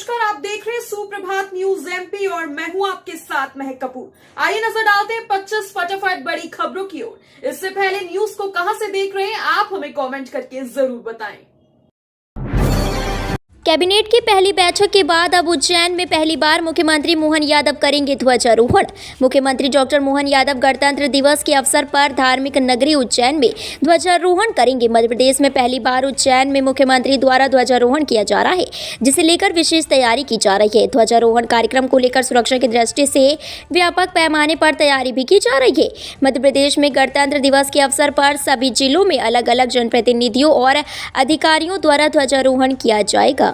नमस्कार, आप देख रहे हैं सुप्रभात न्यूज एमपी और मैं हूं आपके साथ महक कपूर। आइए नजर डालते हैं 25 फटाफट बड़ी खबरों की ओर। इससे पहले न्यूज को कहां से देख रहे हैं आप हमें कमेंट करके जरूर बताएं। कैबिनेट की पहली बैठक के बाद अब उज्जैन में पहली बार मुख्यमंत्री मोहन यादव करेंगे ध्वजारोहण। मुख्यमंत्री डॉक्टर मोहन यादव गणतंत्र दिवस के अवसर पर धार्मिक नगरी उज्जैन में ध्वजारोहण करेंगे। मध्य प्रदेश में पहली बार उज्जैन में मुख्यमंत्री द्वारा ध्वजारोहण किया जा रहा है, जिसे लेकर विशेष तैयारी की जा रही है। ध्वजारोहण कार्यक्रम को लेकर सुरक्षा की दृष्टि से व्यापक पैमाने पर तैयारी भी की जा रही है। मध्य प्रदेश में गणतंत्र दिवस के अवसर पर सभी जिलों में अलग अलग जनप्रतिनिधियों और अधिकारियों द्वारा ध्वजारोहण किया जाएगा।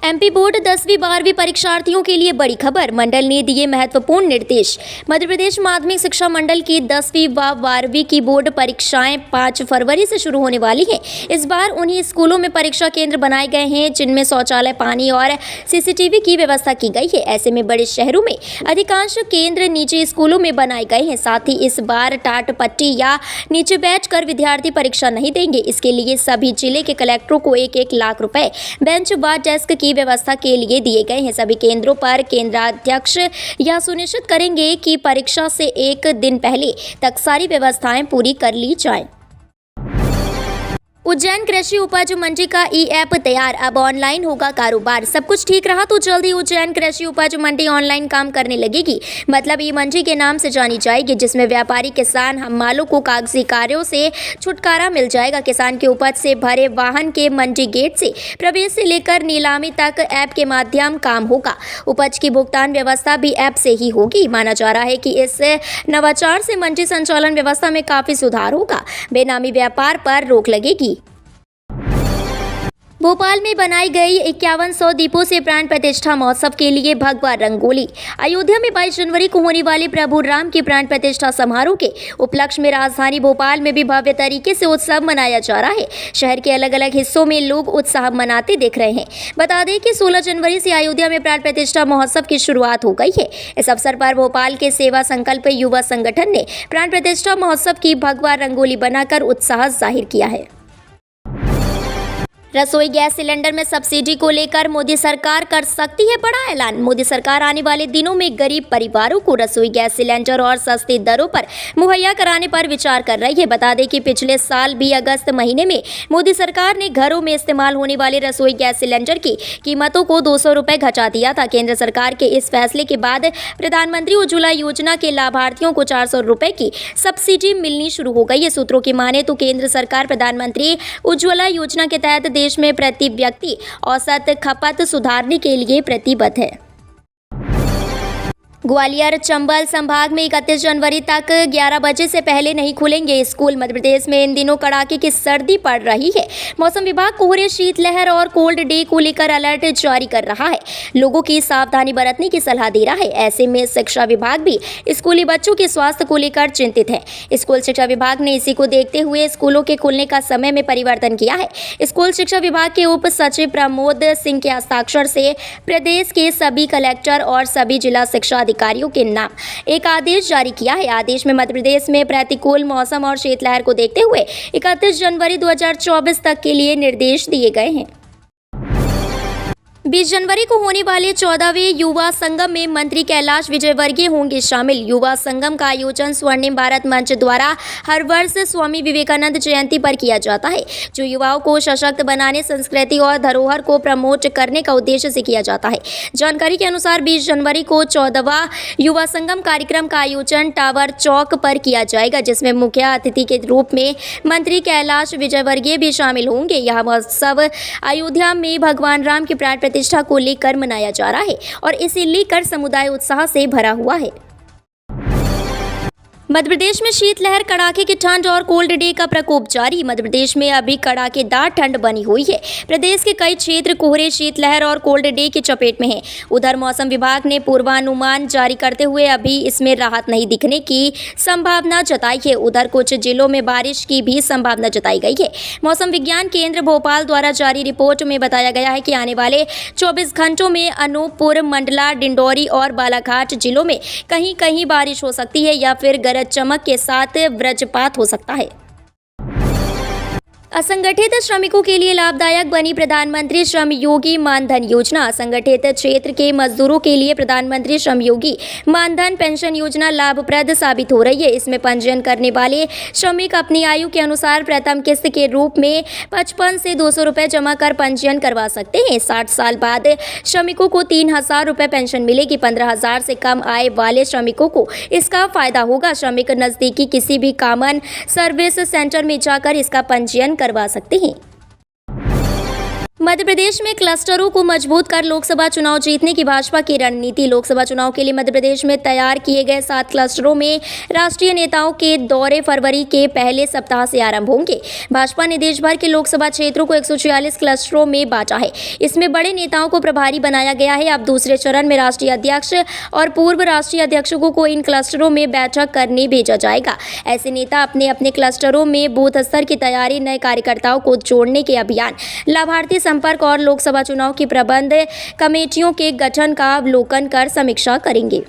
एमपी बोर्ड 10वीं 12वीं परीक्षार्थियों के लिए बड़ी खबर, मंडल ने दिए महत्वपूर्ण निर्देश। मध्य प्रदेश माध्यमिक शिक्षा मंडल की 10वीं व 12वीं की बोर्ड परीक्षाएं 5 फरवरी से शुरू होने वाली हैं। इस बार उन्हीं स्कूलों में परीक्षा केंद्र बनाए गए हैं जिनमें शौचालय, पानी और सीसीटीवी की व्यवस्था की गई है। ऐसे में बड़े शहरों में अधिकांश केंद्र निजी स्कूलों में बनाए गए हैं। साथ ही इस बार टाट पट्टी या नीचे बैठकर विद्यार्थी परीक्षा नहीं देंगे। इसके लिए सभी जिले के कलेक्टरों को 1-1 लाख रुपए बेंच व डेस्क की व्यवस्था के लिए दिए गए हैं। सभी केंद्रों पर केंद्राध्यक्ष यह सुनिश्चित करेंगे कि परीक्षा से 1 दिन पहले तक सारी व्यवस्थाएं पूरी कर ली जाएं। उज्जैन कृषि उपज मंडी का ई-ऐप तैयार, अब ऑनलाइन होगा कारोबार। सब कुछ ठीक रहा तो जल्द ही उज्जैन कृषि उपज मंडी ऑनलाइन काम करने लगेगी। मतलब ई मंडी के नाम से जानी जाएगी, जिसमें व्यापारी, किसान, हम्मालों को कागजी कार्यों से छुटकारा मिल जाएगा। किसान के उपज से भरे वाहन के मंडी गेट से प्रवेश से लेकर नीलामी तक ऐप के माध्यम काम होगा। उपज की भुगतान व्यवस्था भी ऐप से ही होगी। माना जा रहा है कि इस नवाचार से मंडी संचालन व्यवस्था में काफी सुधार होगा। बेनामी व्यापार पर रोक लगेगी। भोपाल में बनाई गई 5100 दीपों से प्राण प्रतिष्ठा महोत्सव के लिए भगवा रंगोली। अयोध्या में 22 जनवरी को होने वाले प्रभु राम की प्राण प्रतिष्ठा समारोह के उपलक्ष्य में राजधानी भोपाल में भी भव्य तरीके से उत्सव मनाया जा रहा है। शहर के अलग अलग हिस्सों में लोग उत्साह मनाते दिख रहे हैं। बता दें कि 16 जनवरी से अयोध्या में प्राण प्रतिष्ठा महोत्सव की शुरुआत हो गई है। इस अवसर पर भोपाल के सेवा संकल्प युवा संगठन ने प्राण प्रतिष्ठा महोत्सव की भगवा रंगोली बनाकर उत्साह जाहिर किया है। रसोई गैस सिलेंडर में सब्सिडी को लेकर मोदी सरकार कर सकती है बड़ा ऐलान। मोदी सरकार आने वाले दिनों में गरीब परिवारों को रसोई गैस सिलेंडर और सस्ती दरों पर मुहैया कराने पर विचार कर रही है। बता दें कि पिछले साल भी अगस्त महीने में मोदी सरकार ने घरों में इस्तेमाल होने वाले रसोई गैस सिलेंडर की कीमतों को 200 रुपये घटा दिया था। केंद्र सरकार के इस फैसले के बाद प्रधानमंत्री उज्ज्वला योजना के लाभार्थियों को 400 रुपये की सब्सिडी मिलनी शुरू हो गई है। सूत्रों की माने तो केंद्र सरकार प्रधानमंत्री उज्ज्वला योजना के तहत देश में प्रति व्यक्ति औसत खपत सुधारने के लिए प्रतिबद्ध है। ग्वालियर चंबल संभाग में 31 जनवरी तक 11 बजे से पहले नहीं खुलेंगे स्कूल। मध्य प्रदेश में इन दिनों कड़ाके की सर्दी पड़ रही है। मौसम विभाग कोहरे, शीतलहर और कोल्ड डे को लेकर अलर्ट जारी कर रहा है। लोगों की सावधानी बरतने की सलाह दे रहा है। ऐसे में शिक्षा विभाग भी स्कूली बच्चों के स्वास्थ्य को लेकर चिंतित है। स्कूल शिक्षा विभाग ने इसी को देखते हुए स्कूलों के खुलने का समय में परिवर्तन किया है। स्कूल शिक्षा विभाग के उप सचिव प्रमोद सिंह के हस्ताक्षर से प्रदेश के सभी कलेक्टर और सभी जिला शिक्षा अधिकारियों के नाम एक आदेश जारी किया है। आदेश में मध्य प्रदेश में प्रतिकूल मौसम और शीतलहर को देखते हुए 31 जनवरी 2024 तक के लिए निर्देश दिए गए हैं। 20 जनवरी को होने वाले 14वें युवा संगम में मंत्री कैलाश विजयवर्गीय होंगे शामिल। युवा संगम का आयोजन स्वर्णिम भारत मंच द्वारा हर वर्ष स्वामी विवेकानंद जयंती पर किया जाता है, जो युवाओं को सशक्त बनाने, संस्कृति और धरोहर को प्रमोट करने का उद्देश्य से किया जाता है। जानकारी के अनुसार 20 जनवरी को 14वां युवा संगम कार्यक्रम का आयोजन टावर चौक पर किया जाएगा, जिसमें मुख्य अतिथि के रूप में मंत्री कैलाश विजयवर्गीय भी शामिल होंगे। यह महोत्सव अयोध्या में भगवान राम की प्राण प्रतिष्ठा को लेकर मनाया जा रहा है और इसे लेकर समुदाय उत्साह से भरा हुआ है। मध्य प्रदेश में शीतलहर, कड़ाके की ठंड और कोल्ड डे का प्रकोप जारी। मध्य प्रदेश में अभी कड़ाकेदार ठंड बनी हुई है। प्रदेश के कई क्षेत्र कोहरे, शीतलहर और कोल्ड डे की चपेट में हैं। उधर मौसम विभाग ने पूर्वानुमान जारी करते हुए अभी इसमें राहत नहीं दिखने की संभावना जताई है। उधर कुछ जिलों में बारिश की भी संभावना जताई गई है। मौसम विज्ञान केंद्र भोपाल द्वारा जारी रिपोर्ट में बताया गया है कि आने वाले 24 घंटों में अनूपपुर, मंडला, डिंडौरी और बालाघाट जिलों में कहीं कहीं बारिश हो सकती है या फिर चमक के साथ वज्रपात हो सकता है। असंगठित श्रमिकों के लिए लाभदायक बनी प्रधानमंत्री श्रम योगी मानधन योजना। असंगठित क्षेत्र के मजदूरों के लिए प्रधानमंत्री श्रम योगी मानधन पेंशन योजना लाभप्रद साबित हो रही है। इसमें पंजीयन करने वाले श्रमिक अपनी आयु के अनुसार प्रथम किस्त के रूप में 55 से 200 रुपये जमा कर पंजीयन करवा सकते हैं। 60 साल बाद श्रमिकों को 3000 रुपये पेंशन मिलेगी। 15,000 से कम आय वाले श्रमिकों को इसका फायदा होगा। श्रमिक नजदीकी किसी भी कॉमन सर्विस सेंटर में जाकर इसका पंजीयन करवा सकते हैं। मध्य प्रदेश में क्लस्टरों को मजबूत कर लोकसभा चुनाव जीतने की भाजपा की रणनीति। लोकसभा चुनाव के लिए मध्य प्रदेश में तैयार किए गए 7 क्लस्टरों में राष्ट्रीय नेताओं के दौरे फरवरी के पहले सप्ताह से आरंभ होंगे। भाजपा ने देश भर के लोकसभा क्षेत्रों को 146 क्लस्टरों में बांटा है। इसमें बड़े नेताओं को प्रभारी बनाया गया है। अब दूसरे चरण में राष्ट्रीय अध्यक्ष और पूर्व राष्ट्रीय अध्यक्षों को इन क्लस्टरों में बैठक करने भेजा जाएगा। ऐसे नेता अपने अपने क्लस्टरों में बूथ स्तर की तैयारी, नए कार्यकर्ताओं को जोड़ने के अभियान, लाभार्थी संपर्क और लोकसभा चुनाव की प्रबंध कमेटियों के गठन का अवलोकन कर समीक्षा करेंगे।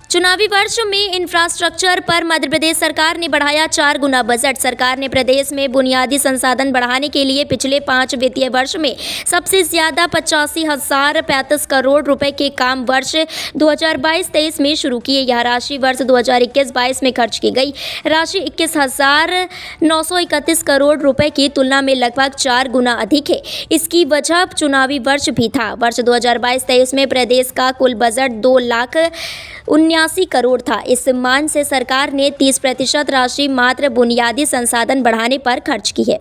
चुनावी वर्ष में इंफ्रास्ट्रक्चर पर मध्य प्रदेश सरकार ने बढ़ाया 4 गुना बजट। सरकार ने प्रदेश में बुनियादी संसाधन बढ़ाने के लिए पिछले 5 वित्तीय वर्ष में सबसे ज्यादा 85,035 करोड़ रुपए के काम वर्ष 2022-23 में शुरू किए। यह राशि वर्ष 2021-22 में खर्च की गई राशि 21,931 करोड़ रुपए की तुलना में लगभग 4 गुना अधिक है। इसकी वजह चुनावी वर्ष भी था। वर्ष 2022-23 में प्रदेश का कुल बजट 2,79 करोड़ था। इस मान से सरकार ने 30% राशि मात्र बुनियादी संसाधन बढ़ाने पर खर्च की है।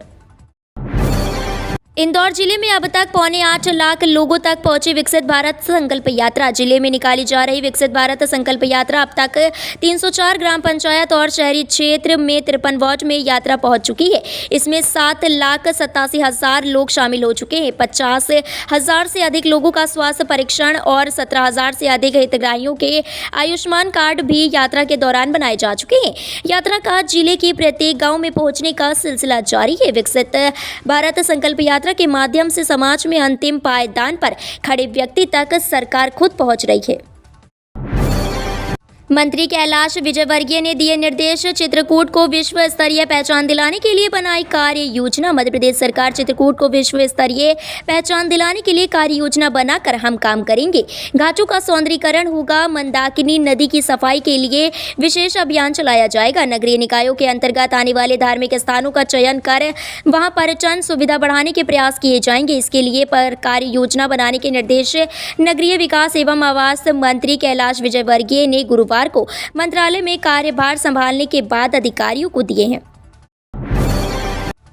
इंदौर जिले में अब तक 7.25 लाख लोगों तक पहुंची विकसित भारत संकल्प यात्रा। जिले में निकाली जा रही विकसित भारत संकल्प यात्रा अब तक 304 ग्राम पंचायत और शहरी क्षेत्र में 53 वार्ड में यात्रा पहुंच चुकी है। इसमें 7,87,000 लोग शामिल हो चुके हैं। 50,000 से अधिक लोगों का स्वास्थ्य परीक्षण और 17,000 से अधिक हितग्राहियों के आयुष्मान कार्ड भी यात्रा के दौरान बनाए जा चुके हैं। यात्रा का जिले के प्रत्येक गाँव में पहुँचने का सिलसिला जारी है। विकसित भारत संकल्प यात्रा के माध्यम से समाज में अंतिम पायदान पर खड़े व्यक्ति तक सरकार खुद पहुंच रही है। मंत्री कैलाश विजयवर्गीय ने दिए निर्देश। चित्रकूट को विश्व स्तरीय पहचान दिलाने के लिए बनाई कार्य योजना। मध्य प्रदेश सरकार चित्रकूट को विश्व स्तरीय पहचान दिलाने के लिए कार्य योजना बनाकर हम काम करेंगे। घाटों का सौंदर्यीकरण होगा। मंदाकिनी नदी की सफाई के लिए विशेष अभियान चलाया जाएगा। नगरीय निकायों के अंतर्गत आने वाले धार्मिक स्थानों का चयन कर वहां पर्यटन सुविधा बढ़ाने के प्रयास किए जाएंगे। इसके लिए कार्य योजना बनाने के निर्देश नगरीय विकास एवं आवास मंत्री कैलाश विजयवर्गीय ने गुरुवार को मंत्रालय में कार्यभार संभालने के बाद अधिकारियों को दिए हैं।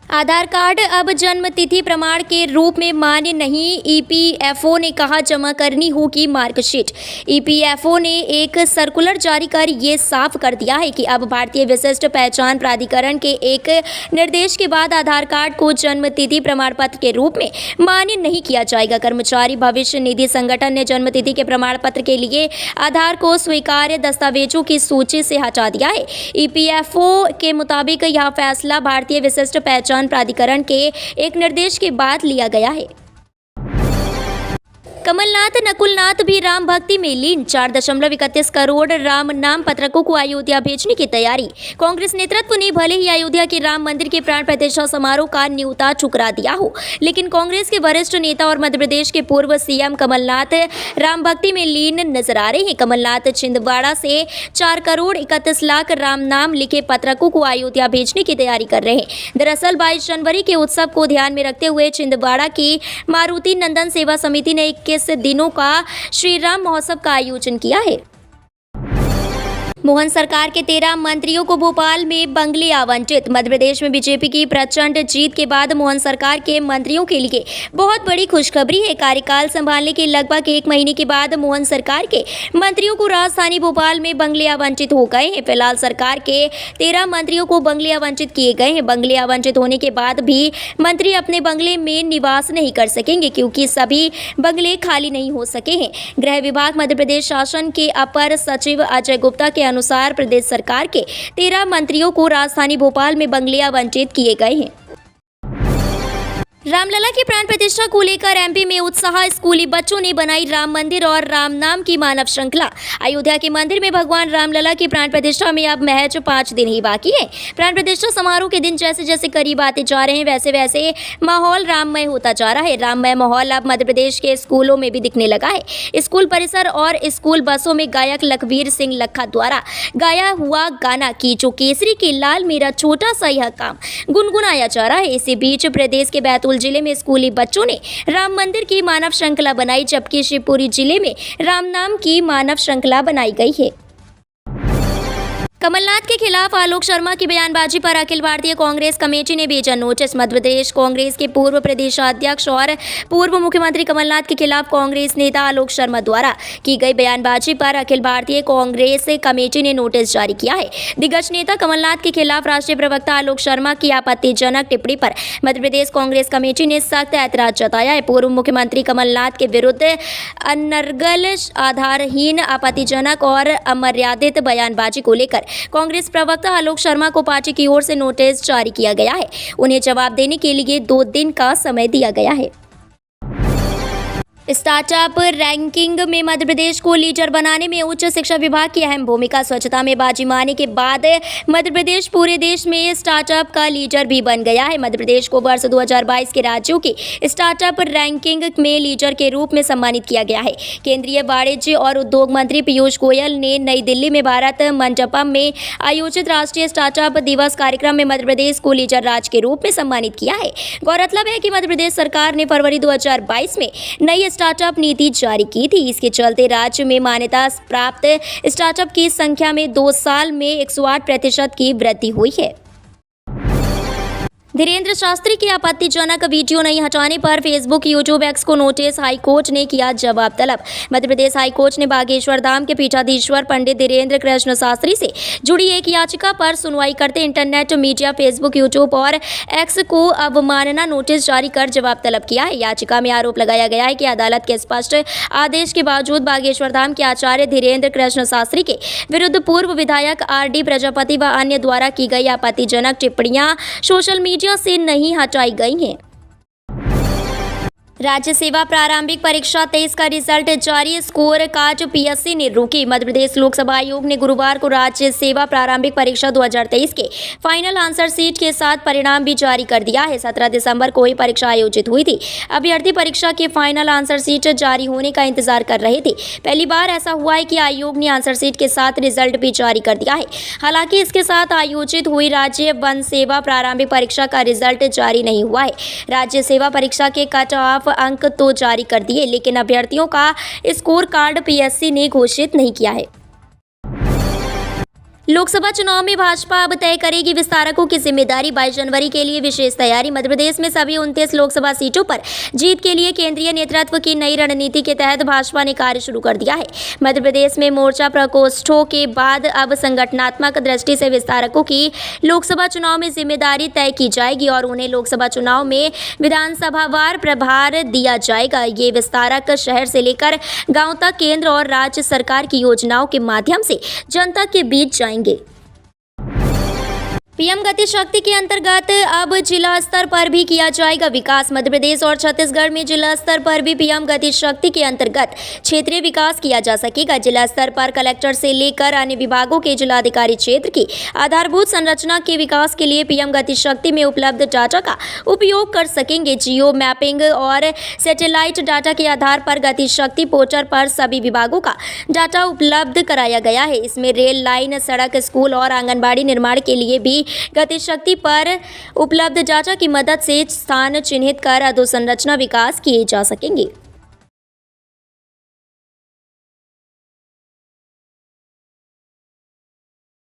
आधार कार्ड अब जन्म तिथि प्रमाण के रूप में मान्य नहीं। ईपीएफओ ने कहा जमा करनी होगी मार्कशीट। ईपीएफओ ने एक सर्कुलर जारी कर ये साफ कर दिया है कि अब भारतीय विशिष्ट पहचान प्राधिकरण के एक निर्देश के बाद आधार कार्ड को जन्म तिथि प्रमाण पत्र के रूप में मान्य नहीं किया जाएगा। कर्मचारी भविष्य निधि संगठन ने जन्म तिथि के प्रमाण पत्र के लिए आधार को स्वीकार्य दस्तावेजों की सूची से हटा दिया है। ईपीएफओ के मुताबिक यह फैसला भारतीय विशिष्ट पहचान प्राधिकरण के एक निर्देश के बाद लिया गया है। कमलनाथ नकुलनाथ भी राम भक्ति में लीन। 4.31 करोड़ राम नाम पत्रकों को अयोध्या भेजने की तैयारी। कांग्रेस नेतृत्व ने भले ही अयोध्या के राम मंदिर के प्राण प्रतिष्ठा समारोह का न्योता ठुकरा दिया हो, लेकिन कांग्रेस के वरिष्ठ नेता और मध्य प्रदेश के पूर्व सीएम कमलनाथ राम भक्ति में लीन नजर आ रहे हैं। कमलनाथ छिंदवाड़ा से 4 करोड़ 31 लाख राम नाम लिखे पत्रकों को अयोध्या भेजने की तैयारी कर रहे हैं। दरअसल 22 जनवरी के उत्सव को ध्यान में रखते हुए छिंदवाड़ा की मारुति नंदन सेवा समिति ने 21 दिनों का श्री राम महोत्सव का आयोजन किया है। मोहन सरकार के 13 मंत्रियों को भोपाल में बंगले आवंटित। मध्य प्रदेश में बीजेपी की प्रचंड जीत के बाद मोहन सरकार के मंत्रियों के लिए बहुत बड़ी खुशखबरी है। कार्यकाल संभालने के लगभग 1 महीने के बाद मोहन सरकार के मंत्रियों को राजधानी भोपाल में बंगले आवंटित हो गए हैं। फिलहाल सरकार के 13 मंत्रियों को बंगले आवंटित किए गए हैं। बंगले आवंटित होने के बाद भी मंत्री अपने बंगले में निवास नहीं कर सकेंगे, क्योंकि सभी बंगले खाली नहीं हो सके हैं। गृह विभाग मध्य प्रदेश शासन के अपर सचिव अजय गुप्ता के अनुसार प्रदेश सरकार के 13 मंत्रियों को राजधानी भोपाल में बंगले आवंटित किए गए हैं। रामलला की प्राण प्रतिष्ठा को लेकर एमपी में उत्साह। स्कूली बच्चों ने बनाई राम मंदिर और राम नाम की मानव श्रृंखला। अयोध्या के मंदिर में भगवान रामलला की प्राण प्रतिष्ठा में अब महज 5 दिन ही बाकी है। प्राण प्रतिष्ठा समारोह के दिन जैसे जैसे करीब आते जा रहे हैं वैसे वैसे माहौल राममय होता जा रहा है। राममय माहौल अब मध्य प्रदेश के स्कूलों में भी दिखने लगा है। स्कूल परिसर और स्कूल बसों में गायक लखबीर सिंह लखा द्वारा गाया हुआ गाना कीचो केसरी के लाल मेरा छोटा सा यह काम गुनगुनाया जा रहा है। इसी बीच प्रदेश के बैतूल जिले में स्कूली बच्चों ने राम मंदिर की मानव श्रृंखला बनाई, जबकि शिवपुरी जिले में राम नाम की मानव श्रृंखला बनाई गई है। कमलनाथ के खिलाफ आलोक शर्मा की बयानबाजी पर अखिल भारतीय कांग्रेस कमेटी ने भेजा नोटिस। मध्य प्रदेश कांग्रेस के पूर्व प्रदेशाध्यक्ष और पूर्व मुख्यमंत्री कमलनाथ के खिलाफ कांग्रेस नेता आलोक शर्मा द्वारा की गई बयानबाजी पर अखिल भारतीय कांग्रेस कमेटी ने नोटिस जारी किया है। दिग्गज नेता कमलनाथ के खिलाफ राष्ट्रीय प्रवक्ता आलोक शर्मा की आपत्तिजनक टिप्पणी पर मध्य प्रदेश कांग्रेस कमेटी ने सख्त ऐतराज जताया है। पूर्व मुख्यमंत्री कमलनाथ के विरुद्ध अनर्गल, आधारहीन, आपत्तिजनक और अमर्यादित बयानबाजी को लेकर कांग्रेस प्रवक्ता आलोक शर्मा को पार्टी की ओर से नोटिस जारी किया गया है। उन्हें जवाब देने के लिए 2 दिन का समय दिया गया है। स्टार्टअप रैंकिंग में मध्य प्रदेश को लीडर बनाने में उच्च शिक्षा विभाग की अहम भूमिका। स्वच्छता में बाजी मारने के बाद मध्य प्रदेश पूरे देश में स्टार्टअप का लीडर भी बन गया है। मध्य प्रदेश को वर्ष 2022 के राज्यों की स्टार्टअप रैंकिंग में लीडर के रूप में सम्मानित किया गया है। केंद्रीय वाणिज्य और उद्योग मंत्री पीयूष गोयल ने नई दिल्ली में भारत मंडपम में आयोजित राष्ट्रीय स्टार्टअप दिवस कार्यक्रम में मध्य प्रदेश को लीडर राज्य के रूप में सम्मानित किया है। गौरतलब है कि मध्य प्रदेश सरकार ने फरवरी 2022 में नई स्टार्टअप नीति जारी की थी। इसके चलते राज्य में मान्यता प्राप्त स्टार्टअप की संख्या में 2 साल में 108% की वृद्धि हुई है। धीरेन्द्र शास्त्री की आपत्तिजनक वीडियो नहीं हटाने पर फेसबुक, यूट्यूब, एक्स को नोटिस। हाईकोर्ट ने किया जवाब तलब। मध्य प्रदेश हाईकोर्ट ने बागेश्वर धाम के पीठाधीश्वर पंडित धीरेन्द्र कृष्ण शास्त्री से जुड़ी एक याचिका पर सुनवाई करते इंटरनेट मीडिया, फेसबुक, यूट्यूब और एक्स को अवमानना नोटिस जारी कर जवाब तलब किया है। याचिका में आरोप लगाया गया है कि अदालत के स्पष्ट आदेश के बावजूद बागेश्वर धाम के आचार्य धीरेन्द्र कृष्ण शास्त्री के विरुद्ध पूर्व विधायक RD प्रजापति व अन्य द्वारा की गई आपत्तिजनक टिप्पणियां सोशल मीडिया से नहीं हटाई गई हैं। राज्य सेवा प्रारंभिक परीक्षा 23 का रिजल्ट जारी। स्कोर कार्ड PSC ने रोकी। मध्य प्रदेश लोकसभा आयोग ने गुरुवार को राज्य सेवा प्रारंभिक परीक्षा 2023 के फाइनल आंसर शीट के साथ परिणाम भी जारी कर दिया है। 17 दिसंबर को ही परीक्षा आयोजित हुई थी। अभ्यर्थी परीक्षा के फाइनल आंसर शीट जारी होने का इंतजार कर रहे थे। पहली बार ऐसा हुआ है कि आयोग ने आंसर शीट के साथ रिजल्ट भी जारी कर दिया है। हालांकि इसके साथ आयोजित हुई राज्य वन सेवा प्रारंभिक परीक्षा का रिजल्ट जारी नहीं हुआ है। राज्य सेवा परीक्षा के कट ऑफ अंक तो जारी कर दिए, लेकिन अभ्यर्थियों का स्कोर कार्ड PSC ने घोषित नहीं किया है। लोकसभा चुनाव में भाजपा अब तय करेगी विस्तारकों की जिम्मेदारी। 22 जनवरी के लिए विशेष तैयारी। मध्य प्रदेश में सभी 29 लोकसभा सीटों पर जीत के लिए केंद्रीय नेतृत्व की नई रणनीति के तहत भाजपा ने कार्य शुरू कर दिया है। मध्य प्रदेश में मोर्चा प्रकोष्ठों के बाद अब संगठनात्मक दृष्टि से विस्तारकों की लोकसभा चुनाव में जिम्मेदारी तय की जाएगी और उन्हें लोकसभा चुनाव में विधानसभावार प्रभार दिया जाएगा। ये विस्तारक शहर से लेकर गाँव तक केंद्र और राज्य सरकार की योजनाओं के माध्यम से जनता के बीच जाएंगे। पीएम गति शक्ति के अंतर्गत अब जिला स्तर पर भी किया जाएगा विकास। मध्य प्रदेश और छत्तीसगढ़ में जिला स्तर पर भी पीएम गति शक्ति के अंतर्गत क्षेत्रीय विकास किया जा सकेगा। जिला स्तर पर कलेक्टर से लेकर अन्य विभागों के जिलाधिकारी क्षेत्र की आधारभूत संरचना के विकास के लिए पीएम गति शक्ति में उपलब्ध डाटा का उपयोग कर सकेंगे। जियो मैपिंग और सैटेलाइट डाटा के आधार पर गति शक्ति पोर्टल पर सभी विभागों का डाटा उपलब्ध कराया गया है। इसमें रेल लाइन, सड़क, स्कूल और आंगनबाड़ी निर्माण के लिए भी गति शक्ति पर उपलब्ध डाटा की मदद से स्थान चिन्हित कर अधोसंरचना विकास किए जा सकेंगे।